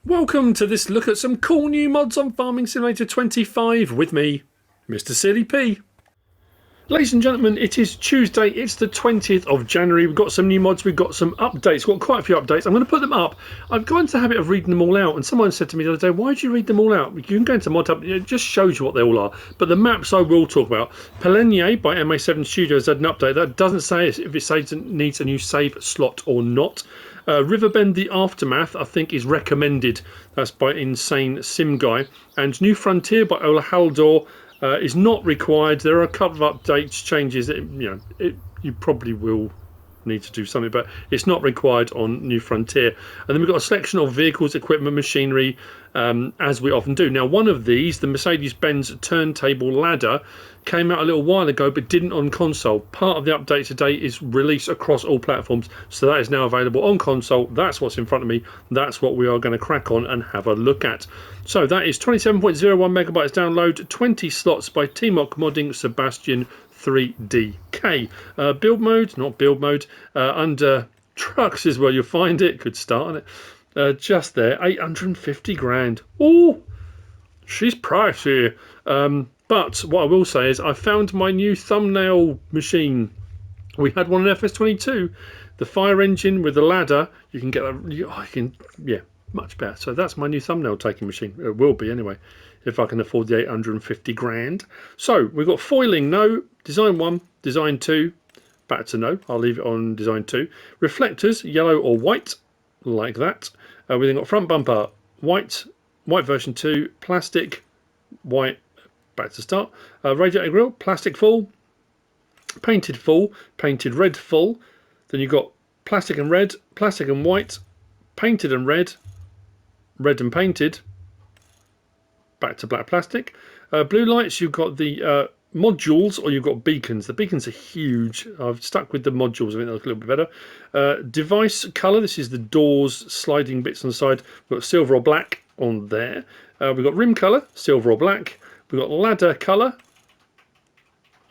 Welcome to this look at some cool new mods on Farming Simulator 25 with me, MrSealyp. Ladies and gentlemen, it is Tuesday, it's the 20th of January. We've got some new mods, we've got some updates, we've got quite a few updates. I'm going to put them up. I've got into the habit of reading them all out, and someone said to me the other day, why do you read them all out? You can go into Modhub, it just shows you what they all are. But the maps I will talk about. Pelenier by MA7 Studios had an update. That doesn't say if it needs a new save slot or not. Riverbend the Aftermath, I think, is recommended. That's by Insane Sim Guy. And New Frontier by Ola Haldor is not required. There are a couple of updates, changes. You probably will need to do something, but it's not required on New Frontier. And then we've got a selection of vehicles, equipment, machinery, as we often do. Now, one of these, the Mercedes-Benz Turntable ladder, came out a little while ago but didn't on console. Part of the update today is released across all platforms, so that is now available on console. That's what's in front of me. That's what we are going to crack on and have a look at. So that is 27.01 megabytes download, 20 slots by Tmok Modding Sebastian 3DK. Build mode, not build mode, under trucks is where you'll find it. Good start on it. Just there, 850 grand. Oh, she's pricey. But what I will say is I found my new thumbnail machine. We had one in FS22, the fire engine with the ladder. You can get that. Much better. So that's my new thumbnail taking machine. It will be anyway, if I can afford the 850 grand. So we've got foiling, no. Design 1, design 2, back to no. I'll leave it on design 2. Reflectors, yellow or white, like that. We then got front bumper, white version 2, plastic, white, back to start. Radiator grille, plastic full, painted red full. Then you've got plastic and red, plastic and white, painted and red and painted, back to black plastic. Blue lights, you've got the modules, or you've got beacons. The beacons are huge. I've stuck with the modules. I think that's a little bit better. Device colour, this is the doors, sliding bits on the side. We've got silver or black on there. We've got rim colour, silver or black. We've got ladder colour,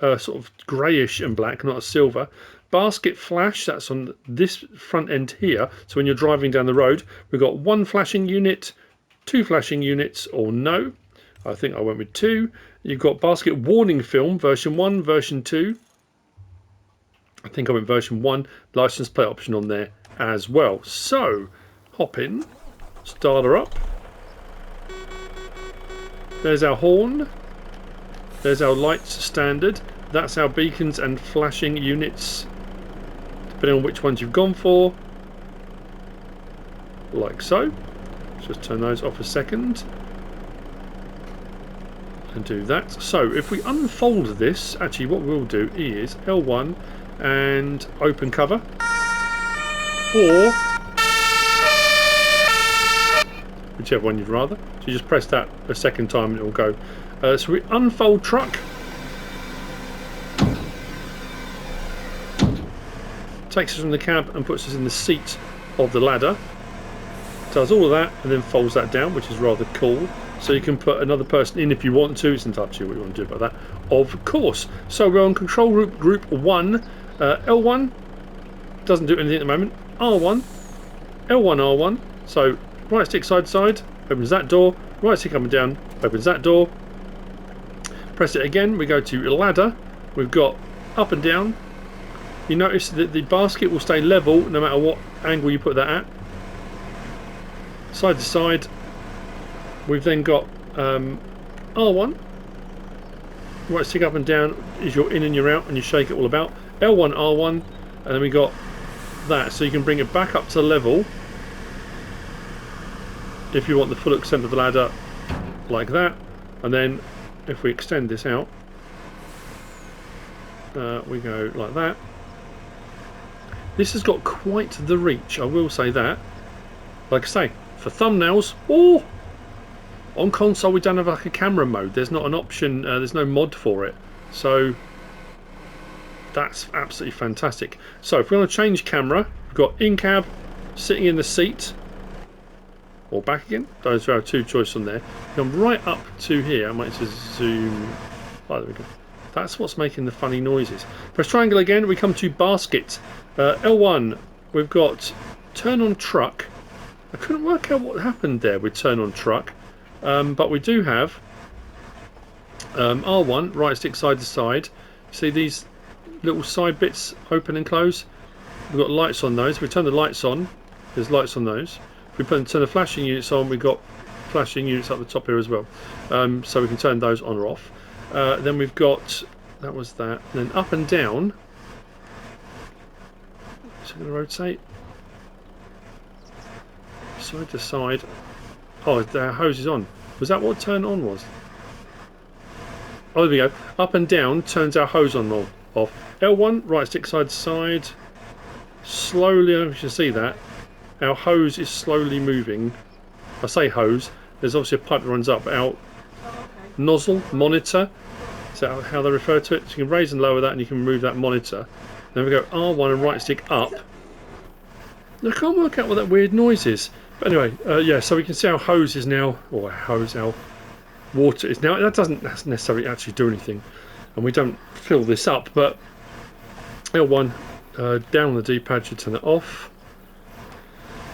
sort of greyish and black, not a silver. Basket flash, that's on this front end here. So when you're driving down the road, we've got 1 flashing unit, 2 flashing units, or no. I think I went with 2. You've got basket warning film, version 1, version 2. I think I went version 1. License plate option on there as well. So, hop in, start her up. There's our horn. There's our lights standard. That's our beacons and flashing units, depending on which ones you've gone for. Like so. Let's just turn those off a second. And do that. So if we unfold this, actually what we'll do is L1 and open cover, or whichever one you'd rather. So you just press that a second time and it will go. So we unfold truck, takes us from the cab and puts us in the seat of the ladder, does all of that and then folds that down, which is rather cool. So you can put another person in if you want to. It's entirely up to you what you want to do about that, of course. So we're on control group 1. L1 doesn't do anything at the moment. R1, L1, R1. So right stick side to side, opens that door. Right stick up and down, opens that door. Press it again, we go to ladder. We've got up and down. You notice that the basket will stay level no matter what angle you put that at. Side to side. We've then got R1. Right stick up and down is your in and your out, and you shake it all about. L1, R1, and then we got that. So you can bring it back up to level if you want the full extent of the ladder, like that. And then if we extend this out, we go like that. This has got quite the reach, I will say that. Like I say, for thumbnails, oh, on console we don't have like a camera mode. There's not an option, there's no mod for it. So that's absolutely fantastic. So if we want to change camera, we've got in cab, sitting in the seat, or back again. Those are our 2 choices on there. Come right up to here. I might just zoom. Oh, there we go. That's what's making the funny noises. Press triangle again. We come to basket. L1. We've got turn on truck. I couldn't work out what happened there with turn on truck, but we do have R1 right stick side to side. See these little side bits open and close? We've got lights on those. We turn the lights on, there's lights on those. We turn the flashing units on, we've got flashing units up the top here as well, so we can turn those on or off. Then we've got, that was that, and then up and down. Is it going to rotate? Side to side. Oh, the hose is on. Was that what turn on was? Oh, there we go. Up and down turns our hose on or off. L1, right stick side to side. Slowly, I don't know if you can see that. Our hose is slowly moving. I say hose, there's obviously a pipe that runs up. Our nozzle, monitor, is that how they refer to it? So you can raise and lower that and you can remove that monitor. Then we go R1 and right stick up. I can't work out what that weird noise is. But anyway, yeah, so we can see our hose is now, or our water is now, that doesn't necessarily actually do anything. And we don't fill this up, but L1, down on the D-pad, you turn it off.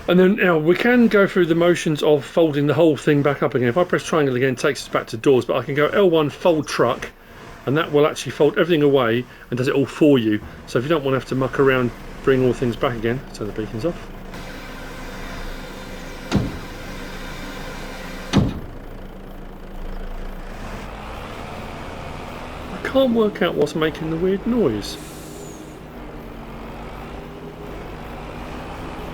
And then now we can go through the motions of folding the whole thing back up again. If I press triangle again, it takes us back to doors, but I can go L1 fold truck, and that will actually fold everything away and does it all for you. So if you don't want to have to muck around, bring all things back again, turn the beacons off. I can't work out what's making the weird noise.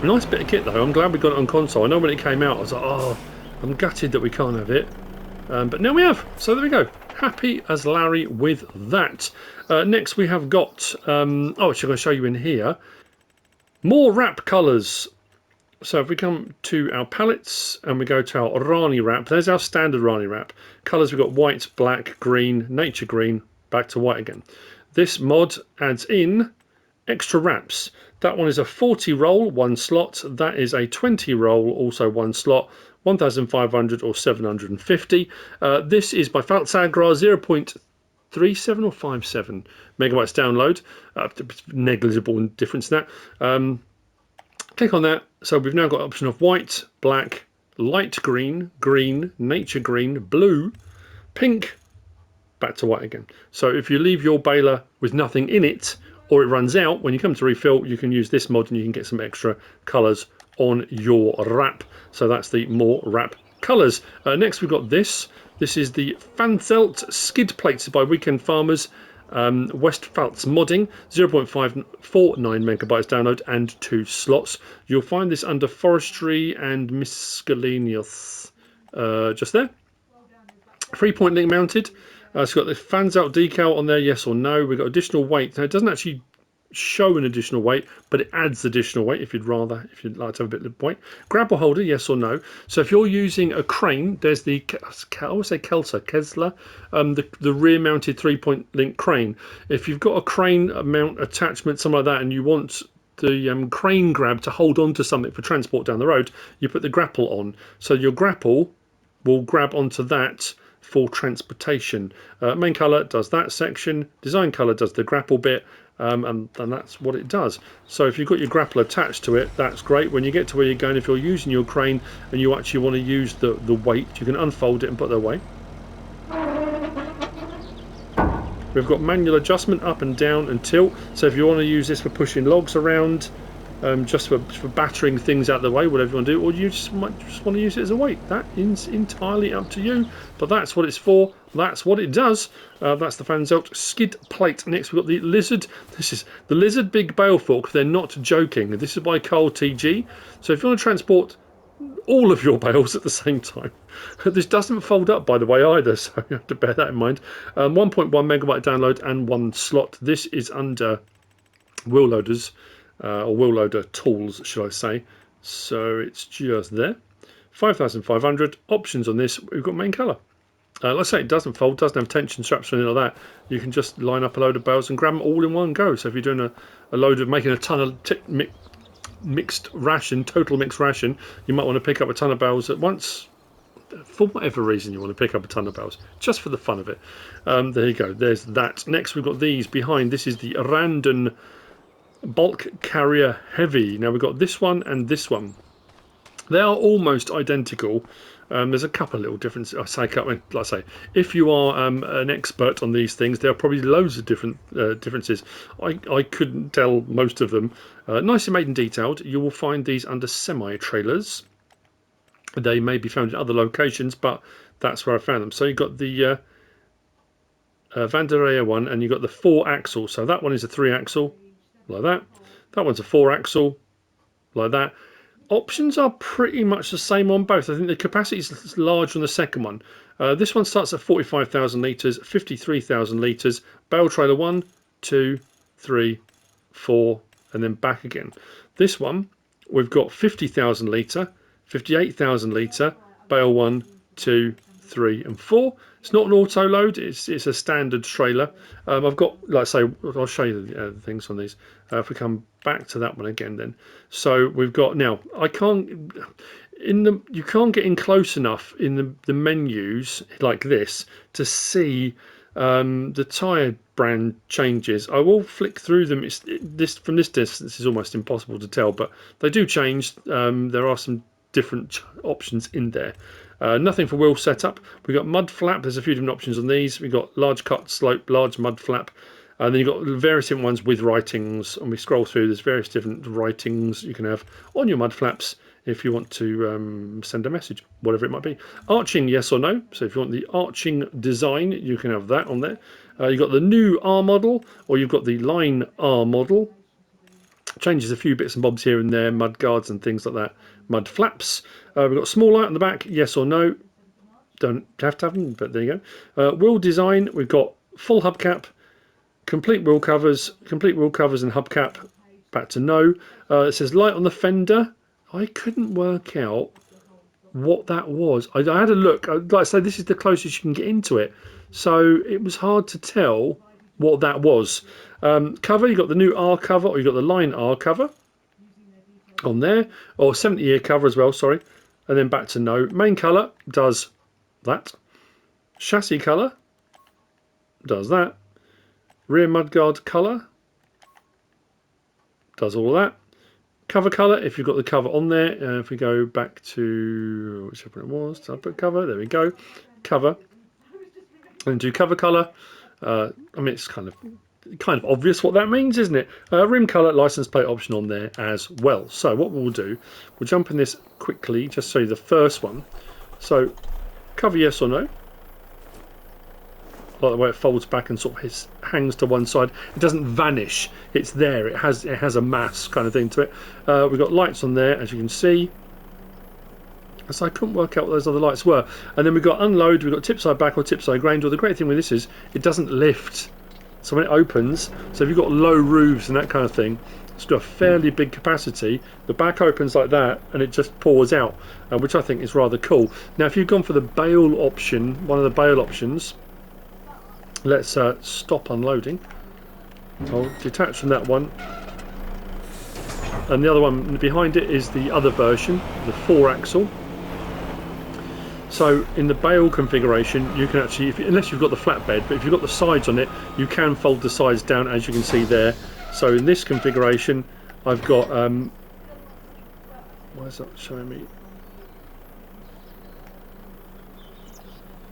Nice bit of kit though. I'm glad we got it on console. I know when it came out I was like, oh, I'm gutted that we can't have it, but now we have, so there we go. Happy as Larry with that. Next we have got oh, actually I'm going to show you in here more wrap colours. So if we come to our palettes and we go to our Rani wrap, there's our standard Rani wrap. Colours, we've got white, black, green, nature green, back to white again. This mod adds in extra wraps. That one is a 40 roll, 1 slot. That is a 20 roll, also 1 slot, 1,500 or 750. This is by PfalzAgrar, 0.37 or 57 megabytes download. Negligible difference in that. Click on that. So we've now got an option of white, black, light green, green, nature green, blue, pink, back to white again. So if you leave your baler with nothing in it, or it runs out, when you come to refill, you can use this mod and you can get some extra colours on your wrap. So that's the more wrap colours. Next we've got this. This is the Pfanzelt skid plates by Weekend Farmers. Westpfalz modding, 0.549 megabytes download and 2 slots. You'll find this under forestry and miscellaneous, just there. 3-point link mounted. It's got the Pfanzelt decal on there, yes or no. We've got additional weight. Now it doesn't actually show an additional weight, but it adds additional weight if you'd like to have a bit of weight. Grapple holder, yes or no. So if you're using a crane, there's the, I always say Kessler, the rear mounted 3-point link crane. If you've got a crane mount attachment, something like that, and you want the crane grab to hold on to something for transport down the road, you put the grapple on. So your grapple will grab onto that for transportation. Main colour does that section, design colour does the grapple bit, and that's what it does. So if you've got your grapple attached to it, that's great. When you get to where you're going, if you're using your crane and you actually want to use the weight, you can unfold it and put it away. We've got manual adjustment up and down and tilt, so if you want to use this for pushing logs around, just for battering things out of the way, whatever you want to do, or you just might just want to use it as a weight. That is entirely up to you, but that's what it's for, that's what it does. That's the Pfanzelt skid plate. Next we've got the Lizard. This is the Lizard Big Bale Fork. They're not joking. This is by Carl TG. So if you want to transport all of your bales at the same time, this doesn't fold up by the way either, so you have to bear that in mind. 1.1 megabyte download and 1 slot. This is under wheel loaders, or wheel loader tools, should I say. So it's just there. 5,500 options on this. We've got main colour. Let's say it doesn't fold, doesn't have tension straps or anything like that. You can just line up a load of bales and grab them all in one go. So if you're doing a load of making a ton of mixed ration, total mixed ration, you might want to pick up a ton of bales at once. For whatever reason you want to pick up a ton of bales, just for the fun of it. There you go, there's that. Next we've got these behind. This is the Randon bulk carrier heavy. Now we've got this one and this one. They are almost identical. There's a couple of little differences. Like I say, if you are an expert on these things, there are probably loads of different differences. I couldn't tell most of them. Nicely made and detailed. You will find these under semi-trailers. They may be found in other locations, but that's where I found them. So you've got the Van der Rea one, and you've got the 4-axle. So that one is a 3-axle, like that. That one's a 4-axle, like that. Options are pretty much the same on both. I think the capacity is large on the second one. This one starts at 45,000 litres, 53,000 litres. Bale trailer 1, 2, 3, 4, and then back again. This one, we've got 50,000 litre, 58,000 litre, bale 1, 2, 3, and 4. It's not an auto load, it's a standard trailer. I've got, like I say, I'll show you the things on these. If we come back to that one again then. So we've got, now, you can't get in close enough in the menus like this to see the tyre brand changes. I will flick through them. From this distance is almost impossible to tell, but they do change. There are some different options in there. Nothing for wheel setup. We've got mud flap. There's a few different options on these. We've got large cut slope, large mud flap. And then you've got various different ones with writings. And we scroll through, there's various different writings you can have on your mud flaps if you want to send a message, whatever it might be. Arching, yes or no. So if you want the arching design, you can have that on there. You've got the new R model, or you've got the line R model. Changes a few bits and bobs here and there, mud guards and things like that. Mud flaps. We've got small light on the back, yes or no. Don't have to have them, but there you go. Wheel design, we've got full hubcap, complete wheel covers and hubcap, back to no. It says light on the fender. I couldn't work out what that was. I had a look. Like I say, this is the closest you can get into it. So it was hard to tell what that was. Cover, you've got the new R cover, or you've got the line R cover on there, or 70-year cover as well, sorry. And then back to no. Main colour does that. Chassis colour does that. Rear mudguard colour does all that. Cover colour, if you've got the cover on there, if we go back to whichever it was, did I put cover? There we go. Cover. And do cover colour. I mean, it's kind of obvious what that means, isn't it? Rim colour, license plate option on there as well. So what we'll do, we'll jump in this quickly, just show you the first one. So cover yes or no. Like the way it folds back and sort of hangs to one side. It doesn't vanish. It's there. It has a mass kind of thing to it. We've got lights on there, as you can see. So I couldn't work out what those other lights were. And then we've got unload. We've got tip side back or tip side grain. Well, the great thing with this is it doesn't lift. So when it opens, so if you've got low roofs and that kind of thing, it's got a fairly big capacity. The back opens like that and it just pours out, which I think is rather cool. Now, if you've gone for the Bale option, one of the Bale options, let's stop unloading. I'll detach from that one. And the other one behind it is the other version, the 4-axle. So in the Bale configuration, you can actually, unless you've got the flatbed, but if you've got the sides on it, you can fold the sides down, as you can see there. So in this configuration, I've got, why is that showing me?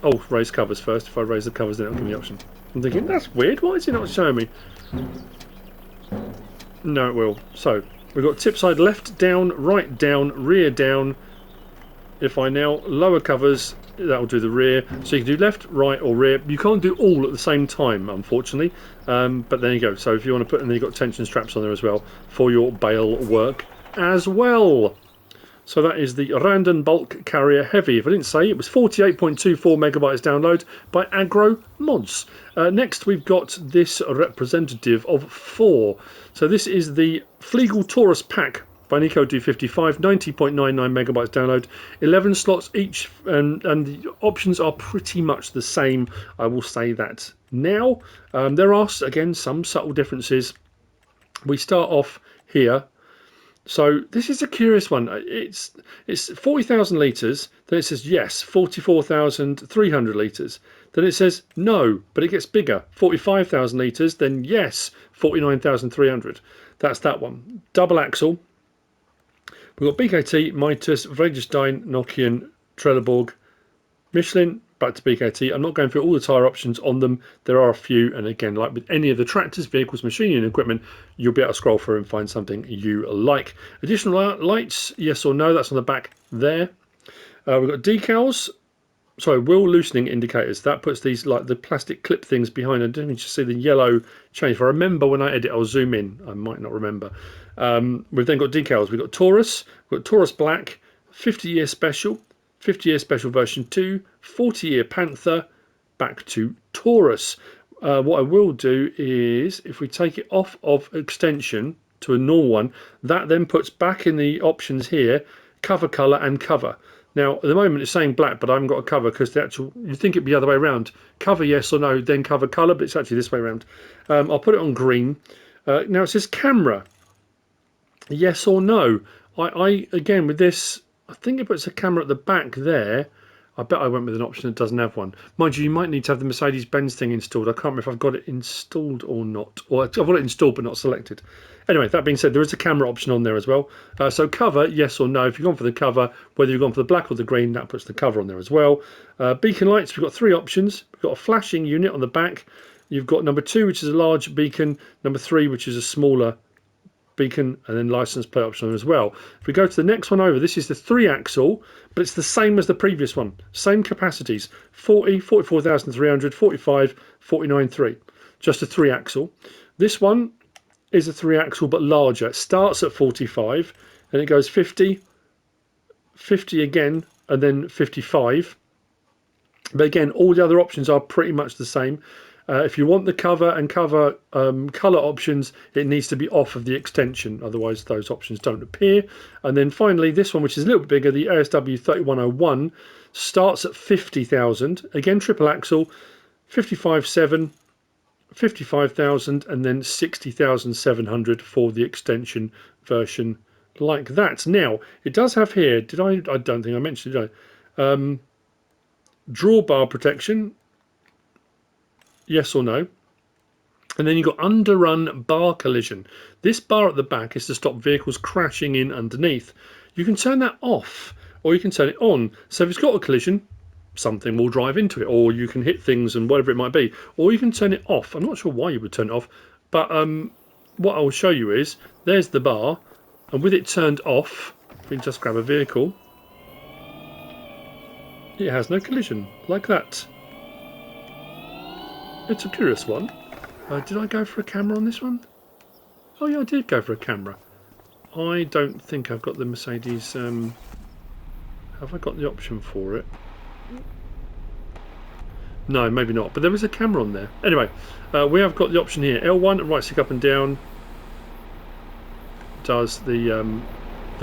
Oh, raise covers first. If I raise the covers, then it'll give me the option. I'm thinking, that's weird. Why is it not showing me? No, it will. So we've got tip side left down, right down, rear down. If I now lower covers, that will do the rear. So you can do left, right, or rear. You can't do all at the same time, unfortunately. But there you go. So if you want to put, and then you've got tension straps on there as well for your Bale work as well. So that is the Randon Bulk Carrier Heavy. If I didn't say, it was 48.24 megabytes download by Agro Mods. Next, we've got this representative of 4. So this is the Fliegl Taurus pack by Nico D55, 90.99 megabytes download, 11 slots each, and the options are pretty much the same. I will say that now. There are, again, some subtle differences. We start off here. So this is a curious one. It's 40,000 litres. Then it says yes, 44,300 litres. Then it says no, but it gets bigger. 45,000 litres. Then yes, 49,300. That's that one. Double axle. We've got BKT, Mitas, Vredestein, Nokian, Trelleborg, Michelin, back to BKT. I'm not going through all the tyre options on them. There are a few, and again, like with any of the tractors, vehicles, machinery and equipment, you'll be able to scroll through and find something you like. Additional lights, yes or no, that's on the back there. We've got decals, sorry, wheel loosening indicators. That puts these, like the plastic clip things behind. I didn't even just see the yellow change. If I remember when I edit, I'll zoom in. I might not remember. We've then got decals. We've got Taurus, we've got Taurus Black, 50-year special, 50-year special version 2, 40-year Panther, back to Taurus. What I will do is, if we take it off of extension to a normal one, that then puts back in the options here, cover colour and cover. Now, at the moment it's saying black, but I haven't got a cover because the actual, you'd think it'd be the other way around. Cover yes or no, then cover colour, but it's actually this way around. I'll put it on green. Now it says camera. Yes or no. I again, with this, I think it puts a camera at the back there. I bet I went with an option that doesn't have one. Mind you, you might need to have the Mercedes-Benz thing installed. I can't remember if I've got it installed or not. Or I've got it installed but not selected. Anyway, that being said, there is a camera option on there as well. So cover, yes or no. If you've gone for the cover, whether you've gone for the black or the green, that puts the cover on there as well. Beacon lights, we've got 3 options. We've got a flashing unit on the back. You've got number 2, which is a large beacon. Number 3, which is a smaller beacon, and then license plate option as well. If we go to the next one over, this is the 3-axle, but it's the same as the previous one. Same capacities, 40, 44,300, 45, 49.3. Just a 3-axle. This one is a 3-axle but larger. It starts at 45 and it goes 50, 50 again, and then 55. But again, all the other options are pretty much the same. If you want the cover and cover colour options, it needs to be off of the extension, otherwise those options don't appear. And then finally, this one, which is a little bit bigger, the ASW 3101, starts at 50,000. Again, triple axle, 55.7, 55,000, and then 60,700 for the extension version like that. Now, it does have here, I don't think I mentioned it, did I? Drawbar protection. Yes or no. And then you've got underrun bar collision. This bar at the back is to stop vehicles crashing in underneath. You can turn that off or you can turn it on. So if it's got a collision, something will drive into it, or you can hit things and whatever it might be. Or you can turn it off. I'm not sure why you would turn it off, but what I will show you is, there's the bar, and with it turned off, if we just grab a vehicle, it has no collision, like that. It's a curious one. Did I go for a camera on this one? Oh yeah, I did go for a camera. I don't think I've got the Mercedes. Have I got the option for it? No, maybe not. But there is a camera on there. Anyway, we have got the option here. L1, right stick up and down. Does the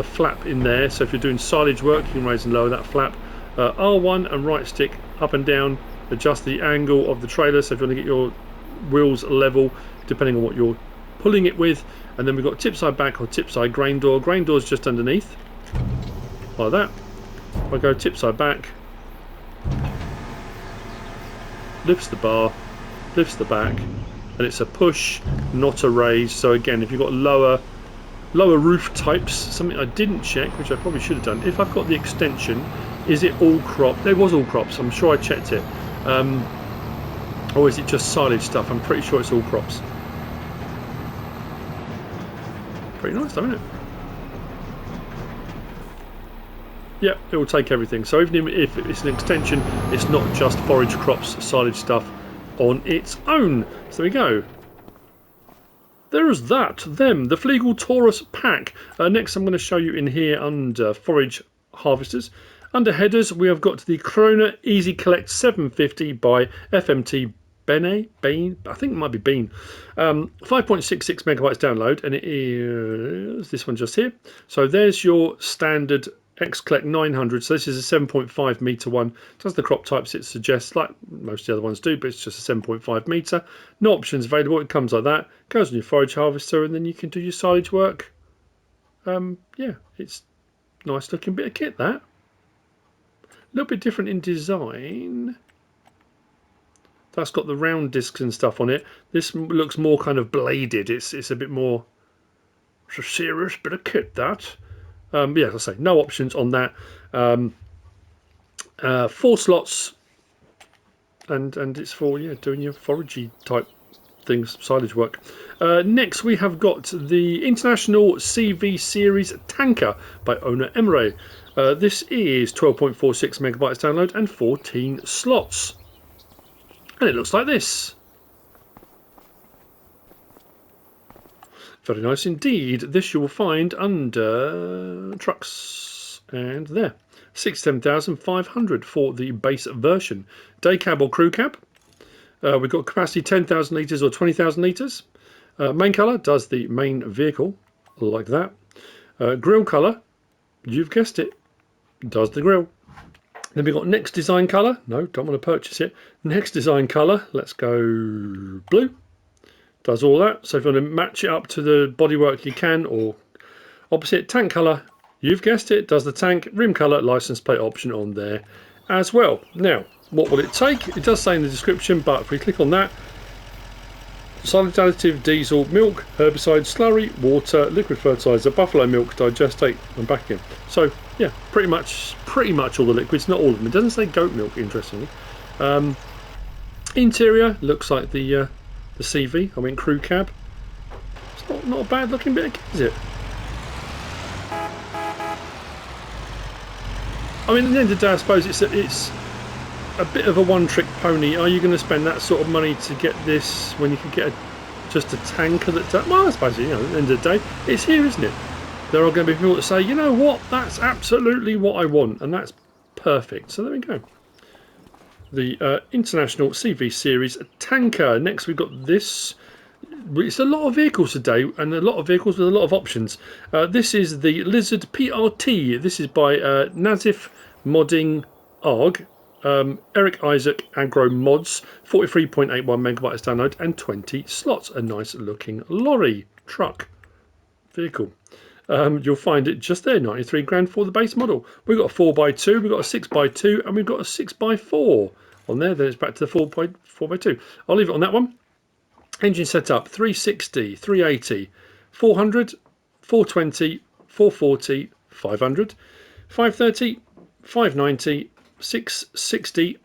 flap in there. So if you're doing silage work, you can raise and lower that flap. R1 and right stick up and down. Adjust the angle of the trailer, so if you want to get your wheels level depending on what you're pulling it with. And then we've got tip side back or tip side grain door. Grain door is just underneath, like that. If I go tip side back, lifts the bar, lifts the back, and it's a push, not a raise. So again, if you've got lower roof types, something I didn't check, which I probably should have done, if I've got the extension, is it all cropped? It was all crops, I'm sure I checked it. Or is it just silage stuff? I'm pretty sure it's all crops. Pretty nice though, isn't it? Yeah, it will take everything. So even if it's an extension, it's not just forage crops, silage stuff on its own. So there we go. There is that. The Fliegl Taurus pack. Next I'm going to show you in here under forage harvesters. Under headers, we have got the Krone EasyCollect 750 by FMT Bene, I think it might be Bene. 5.66 megabytes download, and it is this one just here. So there's your standard XCollect 900. So this is a 7.5 meter one. Does the crop types it suggests, like most of the other ones do, but it's just a 7.5 meter. No options available. It comes like that. Goes on your forage harvester, and then you can do your silage work. Yeah, it's a nice looking bit of kit, that. A little bit different in design. That's got the round discs and stuff on it. This looks more kind of bladed. It's a bit more serious bit of kit, that. Yeah, as I say, no options on that. 4 slots, and it's for doing your foragey type things, silage work. Next we have got the International CV Series Tanker by owner Emre. This is 12.46 megabytes download and 14 slots, and it looks like this. Very nice indeed. This you will find under trucks, and there, 67,500 for the base version. Day cab or crew cab. We've got capacity 10,000 litres or 20,000 litres. Main colour does the main vehicle, like that. Grille colour, you've guessed it, does the grille. Then we've got next design colour. No, don't want to purchase it. Next design colour, let's go blue. Does all that. So if you want to match it up to the bodywork, you can, or opposite. Tank colour, you've guessed it, does the tank. Rim colour, license plate option on there as well. Now, what will it take? It does say in the description, but if we click on that, solid additive, diesel, milk, herbicide, slurry, water, liquid fertiliser, buffalo milk, digestate, and back in. So yeah, pretty much all the liquids, not all of them. It doesn't say goat milk, interestingly. Interior looks like the CV. I went crew cab. It's not a bad looking bit of kit, is it? I mean, at the end of the day, I suppose it's a bit of a one-trick pony. Are you going to spend that sort of money to get this when you can get just a tanker that does? Well, I suppose, at the end of the day, it's here, isn't it? There are going to be people that say, you know what, that's absolutely what I want, and that's perfect. So there we go. The International CV Series Tanker. Next we've got this. It's a lot of vehicles today, and a lot of vehicles with a lot of options. This is the Lizard PRT. This is by Nasif Modding ARG. Erik, Isaac, Agro Mods. 43.81 megabytes download and 20 slots. A nice looking lorry truck vehicle. You'll find it just there, 93 grand for the base model. We've got a 4x2, we've got a 6x2, and we've got a 6x4 on there. Then it's back to the 4x2. I'll leave it on that one. Engine setup 360, 380, 400, 420, 440, 500, 530, 590, 660,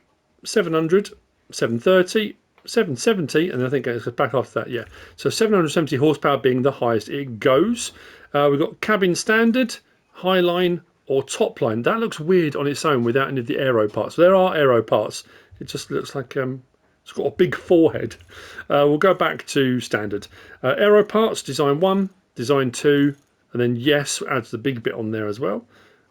700, 730, 770, and I think it's back after that, yeah. So 770 horsepower being the highest it goes. We've got cabin standard, highline, or top line. That looks weird on its own without any of the aero parts. There are aero parts. It just looks like it's got a big forehead. We'll go back to standard. Aero parts, design 1, design 2, and then yes adds the big bit on there as well.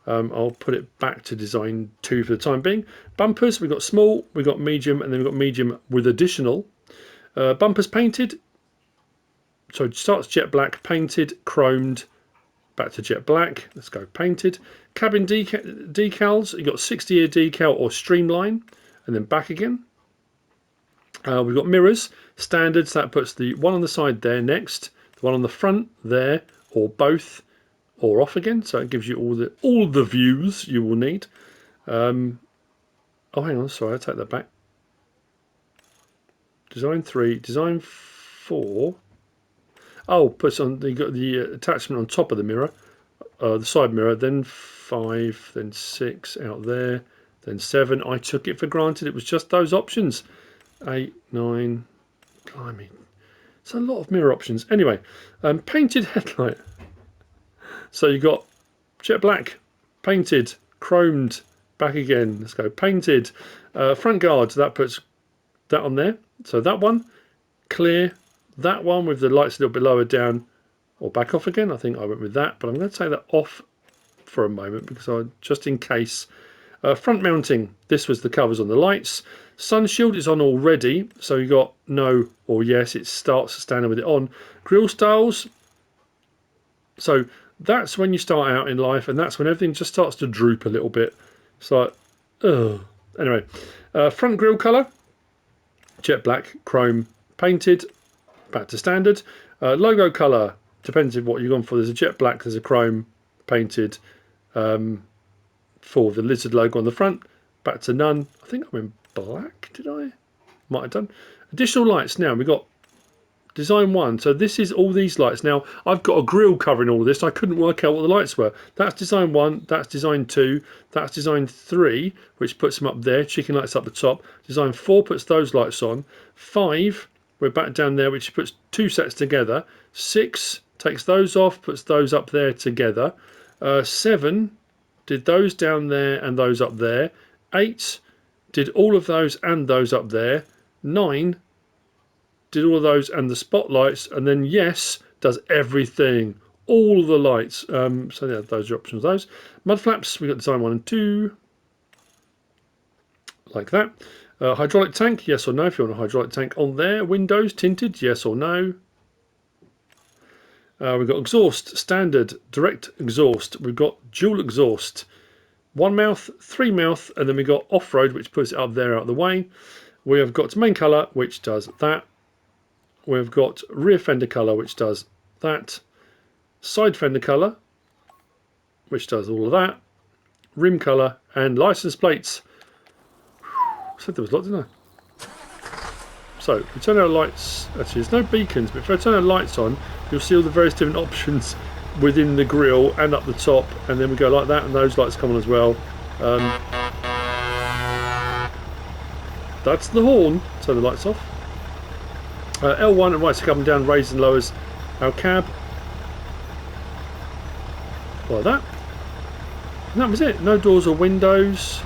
I'll put it back to design 2 for the time being. Bumpers, we've got small, we've got medium, and then we've got medium with additional. Bumpers painted. So it starts jet black, painted, chromed, back to jet black. Let's go painted. Cabin decals, you've got 60-year decal or streamline, and then back again. We've got mirrors, standards. That puts the one on the side there next, the one on the front there, or both, or off again. So it gives you all the views you will need. Oh, hang on, sorry, I take that back. Design 3, design 4. Oh, puts on, you got the attachment on top of the mirror, the side mirror, then 5, then 6 out there, then 7. I took it for granted it was just those options. 8, 9, blimey. It's a lot of mirror options. Anyway, painted headlight. So you got jet black, painted, chromed, back again. Let's go painted. Front guard, that puts that on there. So that one, clear. That one with the lights a little bit lower down or back off again. I think I went with that, but I'm going to take that off for a moment because just in case. Front mounting, this was the covers on the lights. Sun shield is on already, so you got no or yes, it starts standing with it on. Grille styles, so that's when you start out in life, and that's when everything just starts to droop a little bit. It's like, ugh. Anyway, front grille colour, jet black, chrome, painted, back to standard. Logo colour, depends on what you're going for. There's a jet black, there's a chrome, painted, for the lizard logo on the front, back to none. I think I went black, did I? Might have done. Additional lights now. We've got Design 1. So this is all these lights. Now, I've got a grill covering all of this. I couldn't work out what the lights were. That's design 1. That's design 2. That's design 3, which puts them up there. Chicken lights up the top. Design 4 puts those lights on. 5, we're back down there, which puts 2 sets together. 6 takes those off, puts those up there together. 7 did those down there and those up there. 8 did all of those and those up there. 9 did all of those and the spotlights, and then yes does everything, all the lights. So yeah, those are options. Those mud flaps, we got design 1 and 2, like that. Hydraulic tank, yes or no if you want a hydraulic tank on there. Windows tinted, yes or no. We've got exhaust, standard, direct exhaust. We've got dual exhaust, 1 mouth, 3 mouth, and then we've got off-road, which puts it up there out of the way. We have got main colour, which does that. We've got rear fender colour, which does that. Side fender colour, which does all of that. Rim colour and license plates. I said there was a lot, didn't I? So, if we turn our lights, actually there's no beacons, but if I turn our lights on, you'll see all the various different options within the grille and up the top, and then we go like that, and those lights come on as well. That's the horn. Turn the lights off. L1 and right to come down, raise and lowers our cab. Like that. And that was it. No doors or windows.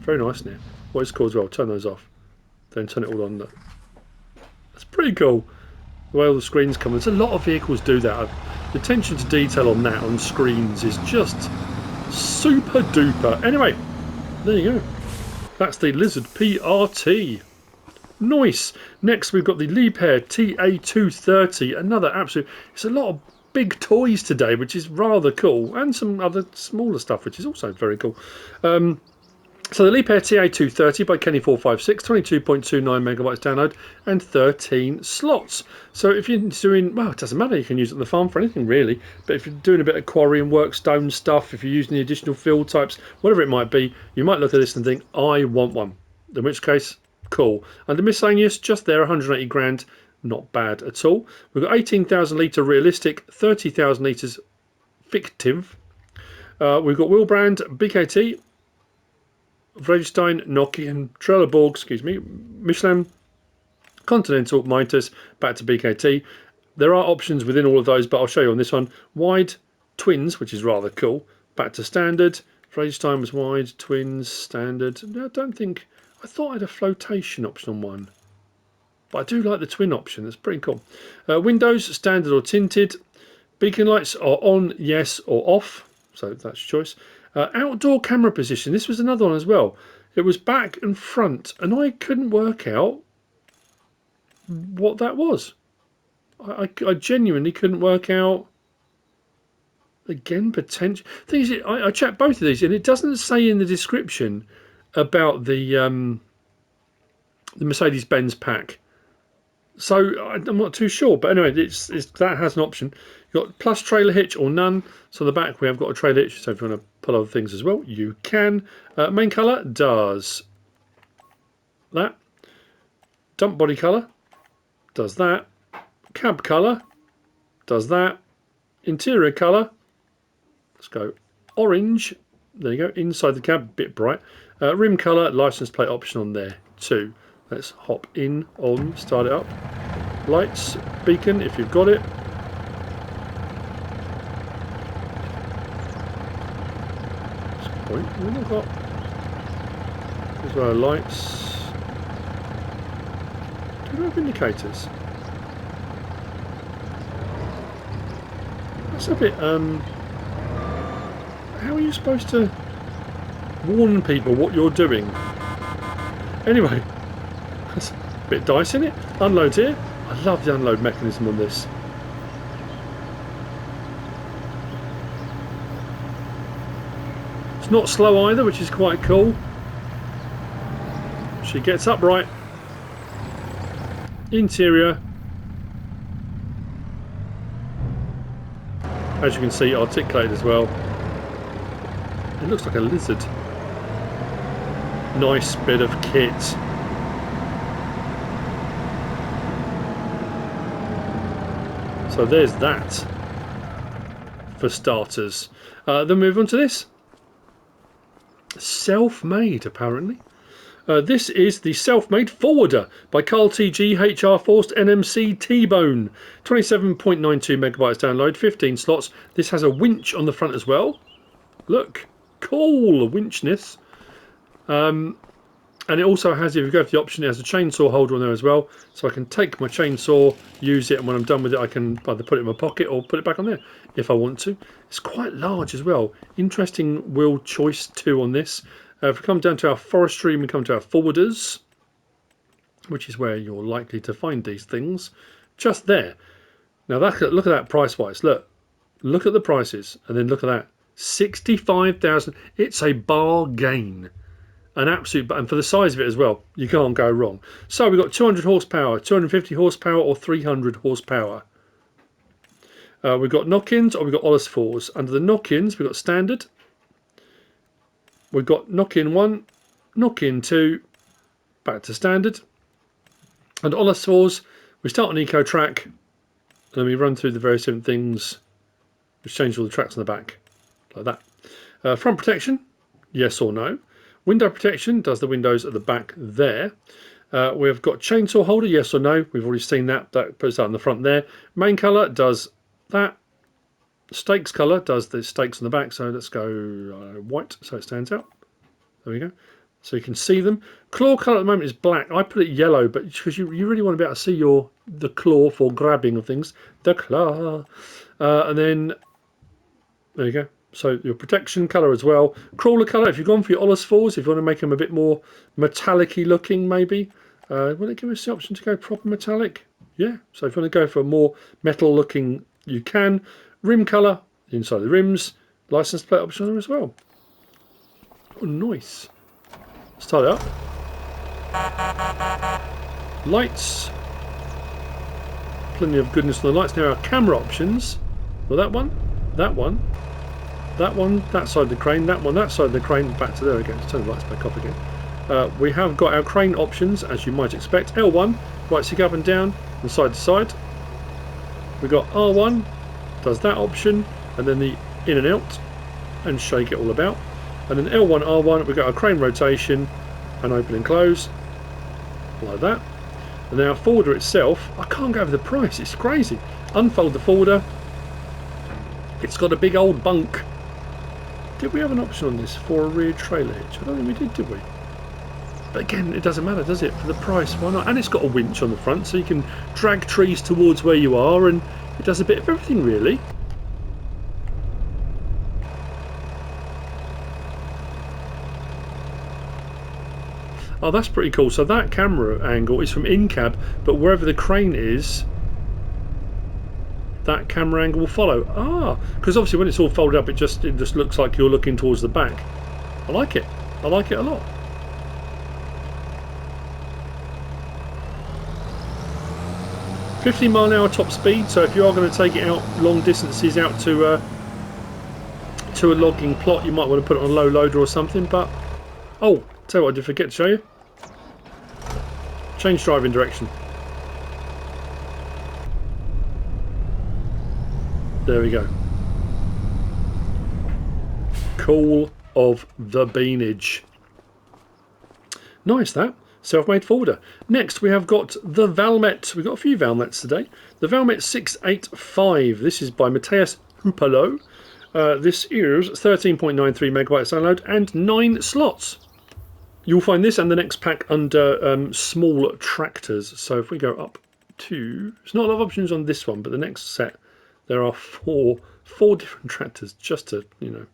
Very nice, isn't it? What is cool as well, turn those off. Then turn it all on. That's pretty cool. The way all the screens come. There's a lot of vehicles do that. The attention to detail on that, on screens, is just super duper. Anyway, there you go. That's the Lizard PRT. Nice. Next we've got the Liebherr TA230. Another absolute... It's a lot of big toys today, which is rather cool. And some other smaller stuff, which is also very cool. So the Liebherr TA230 by Kenny456, 22.29 megabytes download and 13 slots. So if you're doing, well, it doesn't matter, you can use it on the farm for anything really, but if you're doing a bit of quarry and work stone stuff, if you're using the additional field types, whatever it might be, you might look at this and think, I want one. In which case, cool. And the miscellaneous, just there, 180 grand, not bad at all. We've got 18,000 litre realistic, 30,000 litres fictive. We've got wheel brand BKT, Vredestein, Nokian, Trelleborg, excuse me, Michelin, Continental, Mitas, back to BKT. There are options within all of those, but I'll show you on this one. Wide, twins, which is rather cool, back to standard. Vredestein was wide, twins, standard. No, I don't think, I thought I had a flotation option on one, but I do like the twin option, that's pretty cool. Windows, standard or tinted. Beacon lights are on, yes, or off, so that's your choice. Outdoor camera position, this was another one as well. It was back and front, and I couldn't work out what that was. I genuinely couldn't work out. Again, potential. Thing is, I checked both of these, and it doesn't say in the description about the Mercedes-Benz pack. So I'm not too sure, but anyway, that has an option. You've got plus trailer hitch or none. So on the back we have got a trailer hitch, so if you want to pull other things as well, you can. Main colour does that. Dump body colour does that. Cab colour does that. Interior colour, let's go orange. There you go, inside the cab, bit bright. Rim colour, license plate option on there too. Let's hop in, on, start it up. Lights, beacon if you've got it. Point. We've not got as well lights. Do we have indicators? That's a bit how are you supposed to warn people what you're doing? Anyway, that's a bit dicey, isn't it? Unload here. I love the unload mechanism on this. It's not slow either, which is quite cool. She gets upright. Interior, as you can see, articulated as well. It looks like a lizard. Nice bit of kit. So there's that for starters. Then move on to this. Selfmade, apparently. This is the Selfmade Forwarder by Carl TG HRForst NMC T-Bone. 27.92 megabytes download, 15 slots. This has a winch on the front as well. Look, cool winchness. And it also has, if you go for the option, it has a chainsaw holder on there as well. So I can take my chainsaw, use it, and when I'm done with it, I can either put it in my pocket or put it back on there if I want to. It's quite large as well. Interesting wheel choice too on this. If we come down to our forestry and we come to our forwarders, which is where you're likely to find these things, just there. Now look at that price wise. Look at the prices, and then look at that. 65,000. It's a bargain. An absolute, and for the size of it as well, you can't go wrong. So we've got 200 horsepower, 250 horsepower, or 300 horsepower. We've got knock-ins or we've got Ollis 4s. Under the knock-ins, we've got standard. We've got knock-in 1, knock-in 2, back to standard. And Ollis 4s, we start on Eco track, and then we run through the various different things, which change all the tracks on the back, like that. Front protection, yes or no. Window protection, does the windows at the back there. We've got chainsaw holder, yes or no. We've already seen that. That puts that on the front there. Main colour does that. Stakes colour does the stakes on the back. So let's go white so it stands out. There we go. So you can see them. Claw colour at the moment is black. I put it yellow, but because you really want to be able to see the claw for grabbing of things. The claw. And then, there you go. So your protection colour as well. Crawler colour, if you've gone for your Ollis 4s, if you want to make them a bit more metallic-y looking maybe. Will it give us the option to go proper metallic? Yeah, so if you want to go for a more metal looking, you can. Rim colour, inside the rims. License plate option on there as well. Oh, nice. Start it up. Lights. Plenty of goodness on the lights. Now our camera options. Well, that one. That one, that side of the crane, that one, that side of the crane, back to there again. Let's turn the lights back up again. We have got our crane options, as you might expect. L1, right stick up and down, and side to side. We've got R1, does that option, and then the in and out, and shake it all about. And then L1, R1, we've got our crane rotation, and open and close, like that. And then our forwarder itself, I can't go over the price, it's crazy. Unfold the forwarder. It's got a big old bunk. Did we have an option on this for a rear trailer hitch? I don't think we did we? But again, it doesn't matter, does it? For the price, why not? And it's got a winch on the front, so you can drag trees towards where you are, and it does a bit of everything, really. Oh, that's pretty cool. So that camera angle is from in-cab, but wherever the crane is, that camera angle will follow. Ah, because obviously when it's all folded up, it just looks like you're looking towards the back. I like it. I like it a lot. £50-mile-an-hour top speed. So if you are going to take it out long distances, out to a logging plot, you might want to put it on a low loader or something. But oh, tell you what, I did forget to show you. Change driving direction. There we go. Cool of the beanage. Nice that. Self-made forwarder. Next we have got the Valmet. We've got a few Valmets today. The Valmet 685. This is by Matthias Hupalo. This is 13.93 megabytes download and 9 slots. You'll find this and the next pack under small tractors. So if we go up to... There's not a lot of options on this one, but the next set... There are four different tractors, just to, you know.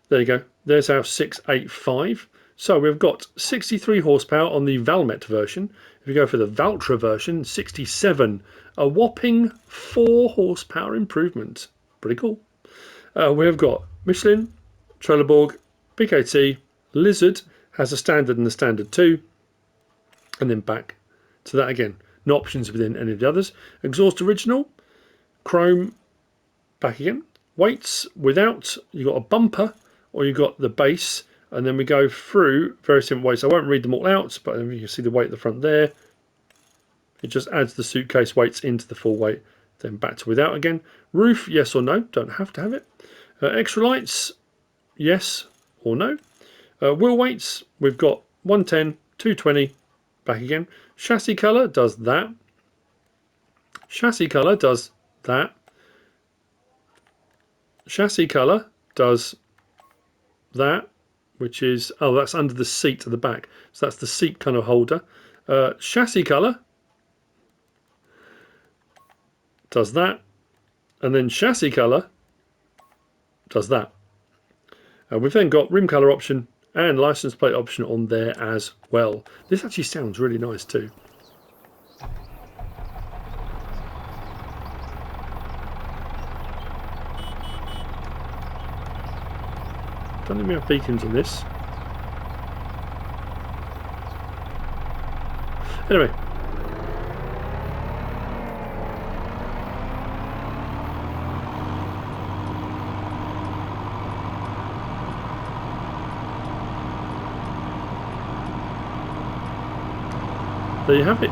There you go. There's our 685. So we've got 63 horsepower on the Valmet version. If you go for the Valtra version, 67. A whopping 4 horsepower improvement. Pretty cool. We've got Michelin, Trelleborg, BKT, Lizard has a standard and a standard 2. And then back to that again. No options within any of the others. Exhaust original. Chrome, back again. Weights, without, you got a bumper, or you got the base, And then we go through very simple ways. I won't read them all out, but you can see the weight at the front there. It just adds the suitcase weights into the full weight, then back to without again. Roof, yes or no, don't have to have it. Extra lights, yes or no. Wheel weights, we've got 110, 220, back again. Chassis colour does that. Chassis colour does that. Chassis colour does that, which is, oh, that's under the seat at the back. So that's the seat kind of holder. Chassis colour does that. And then chassis colour does that. We've then got rim colour option and license plate option on there as well. This actually sounds really nice too. Don't think we have beacons on this. Anyway. There you have it.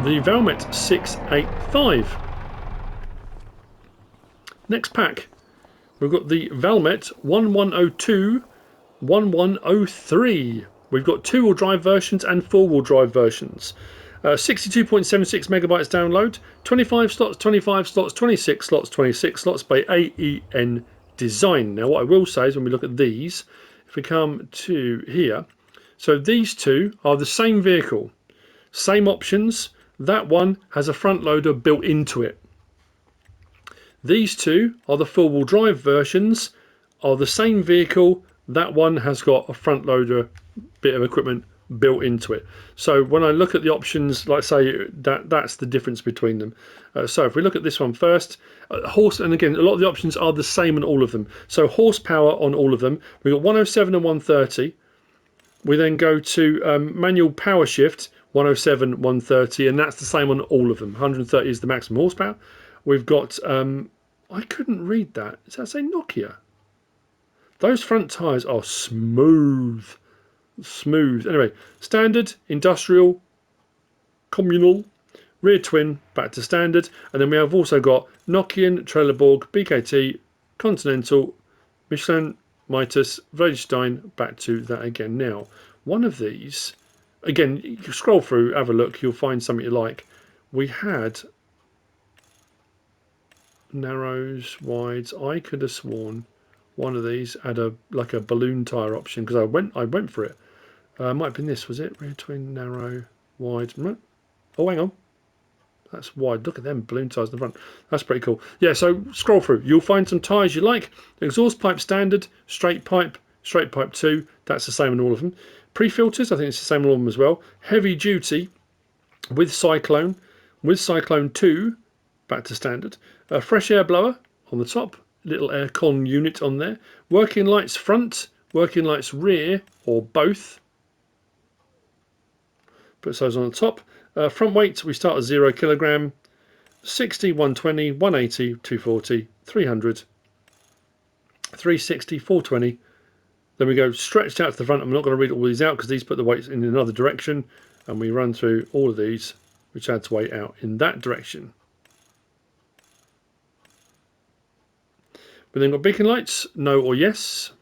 The Valmet 685. Next pack. We've got the Valmet 1102 1103. We've got 2-wheel drive versions and 4-wheel drive versions. 62.76 megabytes download, 25 slots, 25 slots, 26 slots, 26 slots by AEN Design. Now what I will say is when we look at these, if we come to here, so these two are the same vehicle, same options. That one has a front loader built into it. These two are the 4-wheel drive versions, are the same vehicle. That one has got a front loader bit of equipment built into it. So when I look at the options, like I say, that's the difference between them. So if we look at this one first, and again, a lot of the options are the same on all of them. So horsepower on all of them, we've got 107 and 130. We then go to manual power shift, 107, 130, and that's the same on all of them. 130 is the maximum horsepower. We've got, I couldn't read that. Does that say Nokia? Those front tyres are smooth. Smooth. Anyway, standard, industrial, communal, rear twin, back to standard. And then we have also got Nokian, Trelleborg, BKT, Continental, Michelin, Mitas, Vladestein, back to that again. Now, one of these, again, you scroll through, have a look, you'll find something you like. We had narrows, wides. I could have sworn one of these had like a balloon tyre option because I went for it. Might have been this, was it? Rear twin, narrow, wide. Oh, hang on. That's wide. Look at them balloon tyres in the front. That's pretty cool. Yeah, so scroll through. You'll find some tyres you like. Exhaust pipe standard, straight pipe 2. That's the same on all of them. Pre-filters, I think it's the same on all of them as well. Heavy duty with Cyclone 2, back to standard. Fresh air blower on the top. Little aircon unit on there. Working lights front, working lights rear, or both. Put those on the top. Front weight, we start at 0 kilogram. 60, 120, 180, 240, 300, 360, 420. Then we go stretched out to the front. I'm not going to read all these out because these put the weights in another direction. And we run through all of these, which adds weight out in that direction. We then got beacon lights, no or yes.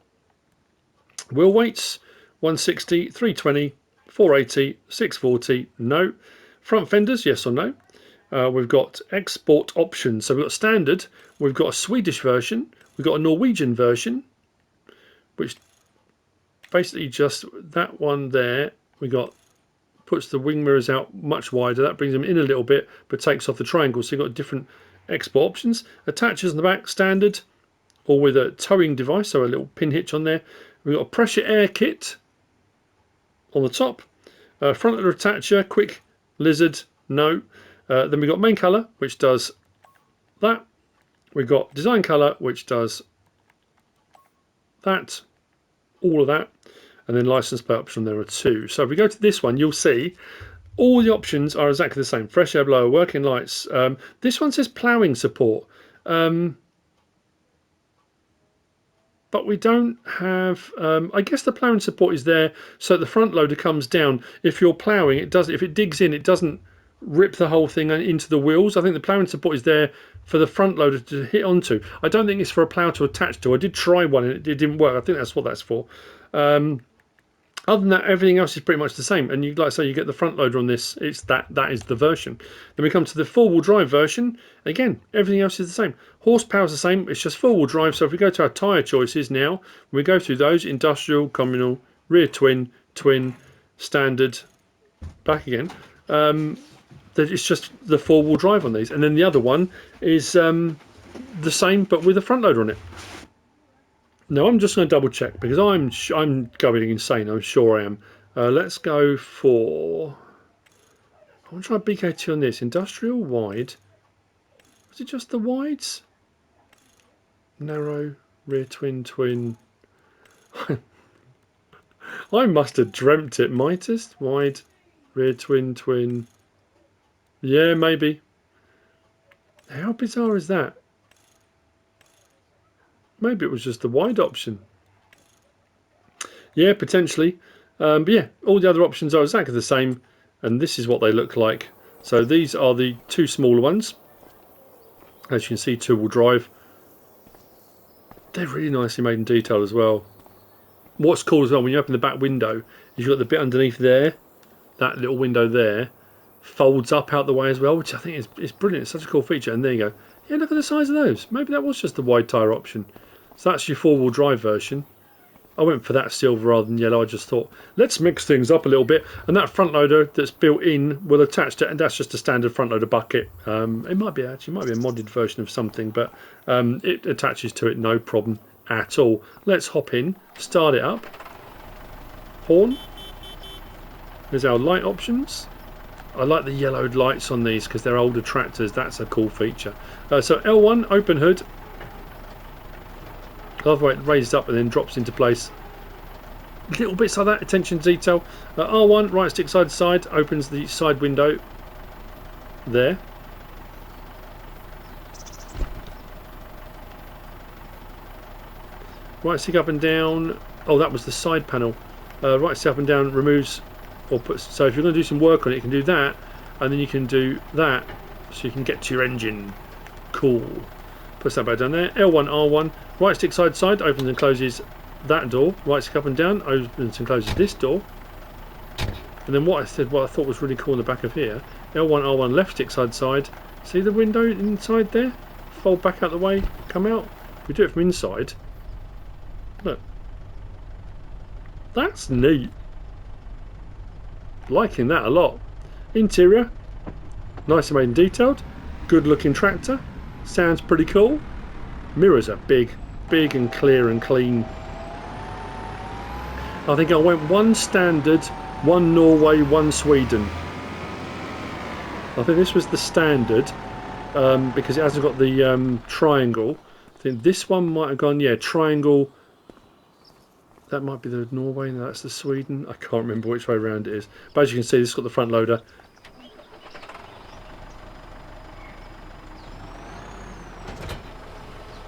Wheel weights, 160, 320, 480, 640, no. Front fenders, yes or no. We've got export options. So we've got standard, we've got a Swedish version, we've got a Norwegian version, which basically just that one there, we got puts the wing mirrors out much wider. That brings them in a little bit, but takes off the triangle. So you've got different export options. Attachers on the back, standard, or with a towing device, so a little pin hitch on there. We've got a pressure air kit on the top. Front loader attacher, quick lizard, no. Then we've got main colour, which does that. We've got design colour, which does that, all of that. And then license plate option, there are 2. So if we go to this one, you'll see all the options are exactly the same. Fresh air blower, working lights. This one says ploughing support. but we don't have, I guess the ploughing support is there so the front loader comes down. If you're ploughing, it does, if it digs in, it doesn't rip the whole thing into the wheels. I think the ploughing support is there for the front loader to hit onto. I don't think it's for a plough to attach to. I did try one and it didn't work. I think that's what that's for. Other than that, everything else is pretty much the same. And you, like I say, you get the front loader on this. It's that is the version. Then we come to the four-wheel drive version. Again, everything else is the same. Horsepower is the same. It's just four-wheel drive. So if we go to our tyre choices now, we go through those: industrial, communal, rear twin, twin, standard, back again. It's just the four-wheel drive on these. And then the other one is the same, but with a front loader on it. No, I'm just going to double check because I'm going insane. I'm sure I am. Let's go for. I want to try BKT on this. Industrial wide. Was it just the wides? Narrow, rear twin, twin. I must have dreamt it. Mitest, wide, rear twin, twin. Yeah, maybe. How bizarre is that? Maybe it was just the wide option. Yeah, potentially. But yeah, all the other options are exactly the same. And this is what they look like. So these are the two smaller ones. As you can see, two-wheel drive. They're really nicely made in detail as well. What's cool as well, when you open the back window, you've got the bit underneath there. That little window there folds up out the way as well, which I think is brilliant. It's such a cool feature. And there you go. Yeah, look at the size of those. Maybe that was just the wide tyre option. So that's your four-wheel drive version. I went for that silver rather than yellow. I just thought, let's mix things up a little bit. And that front loader that's built in will attach to it, and that's just a standard front loader bucket. It might be a modded version of something, but it attaches to it no problem at all. Let's hop in, start it up. Horn. There's our light options. I like the yellowed lights on these because they're older tractors. That's a cool feature. So L1, open hood. I love the way it raises up and then drops into place. Little bits like that, attention to detail. R1, right stick side to side, opens the side window there. Right stick up and down. Oh, that was the side panel. Right stick up and down removes or puts. So if you're going to do some work on it, you can do that, and then you can do that, so you can get to your engine. Cool. Push that back down there. L1, R1. Right stick side to side, opens and closes that door. Right stick up and down, opens and closes this door. And then what I thought was really cool in the back of here, L1, R1, left stick side to side. See the window inside there? Fold back out the way, come out. We do it from inside. Look. That's neat. Liking that a lot. Interior, nice and made and detailed. Good looking tractor. Sounds pretty cool. Mirrors are big and clear and clean. I think I went one standard, one Norway, one Sweden. I think this was the standard because it hasn't got the triangle. I think this one might have gone, yeah, triangle. That might be the Norway, no, that's the Sweden. I can't remember which way around it is. But as you can see, this has got the front loader.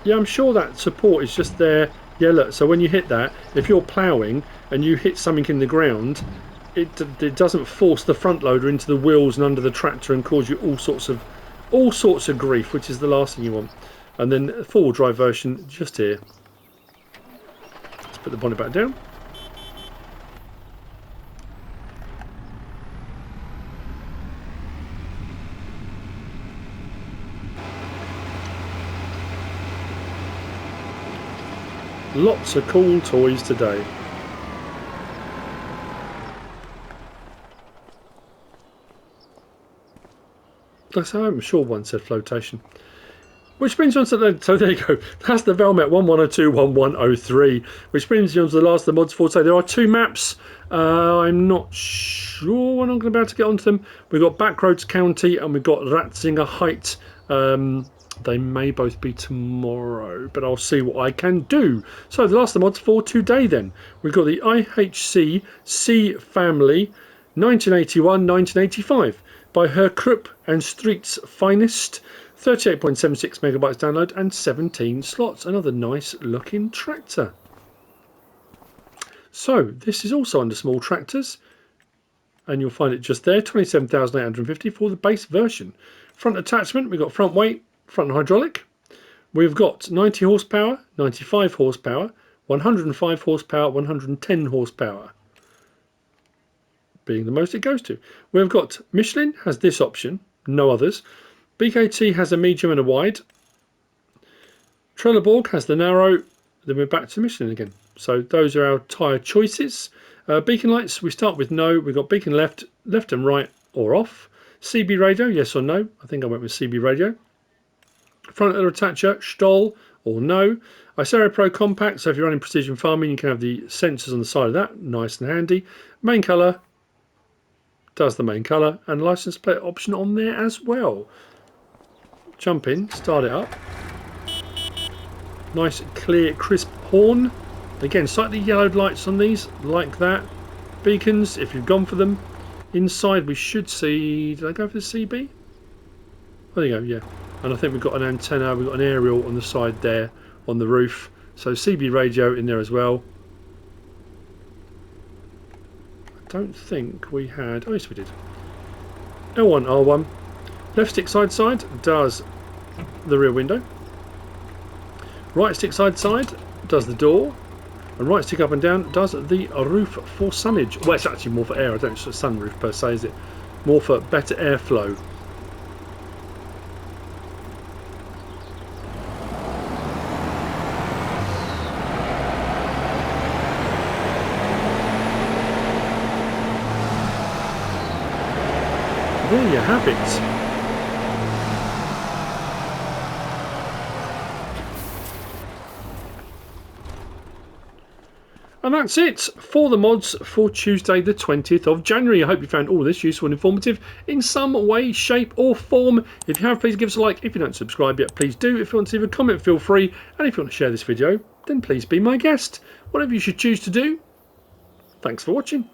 Yeah, I'm sure that support is just there. Yeah, look, so when you hit that, if you're ploughing and you hit something in the ground, it doesn't force the front loader into the wheels and under the tractor and cause you all sorts of grief, which is the last thing you want. And then a four-wheel drive version just here. Let's put the bonnet back down. Lots of cool toys today. I'm sure one said flotation. Which brings you on to the, so there you go. That's the Valmet 1102-1103, which brings you on to the last of the mods for today. There are two maps. I'm not sure when I'm going to be able to get onto them. We've got Backroads County and we've got Ratzinger Height. They may both be tomorrow, but I'll see what I can do. So the last of the mods for today then. We've got the IHC C-Family 1981-1985. by Herr, Krupp and StreetsFinest. 38.76 megabytes download and 17 slots. Another nice looking tractor. So this is also under small tractors, and you'll find it just there. 27,850 for the base version. Front attachment, we've got front weight, front hydraulic. We've got 90 horsepower, 95 horsepower, 105 horsepower, 110 horsepower being the most it goes to. We've got Michelin has this option, no others. BKT has a medium and a wide. Trelleborg has the narrow. Then we're back to Michelin again. So those are our tyre choices. Beacon lights, we start with no. We've got beacon left, left and right or off. CB radio, yes or no. I think I went with CB radio. Front leather attacher, Stoll or no. Isero Pro compact, so if you're running precision farming, you can have the sensors on the side of that. Nice and handy. Main colour, does the main colour, and license plate option on there as well. Jump in, start it up. Nice, clear, crisp horn. Again, slightly yellowed lights on these, like that. Beacons, if you've gone for them. Inside we should see... Did I go for the CB? There you go, yeah. And I think we've got an antenna, we've got an aerial on the side there, on the roof. So CB radio in there as well. I don't think we had... Oh, yes we did. L1, R1. Left stick side does the rear window. Right stick side does the door. And right stick up and down does the roof for sunnage. Well, it's actually more for air. I don't think it's a sunroof per se, is it? More for better airflow. There you have it. And that's it for the mods for Tuesday the 20th of January. I hope you found all of this useful and informative in some way, shape or form. If you have, please give us a like. If you don't subscribe yet, please do. If you want to leave a comment, feel free. And if you want to share this video, then please be my guest. Whatever you should choose to do. Thanks for watching.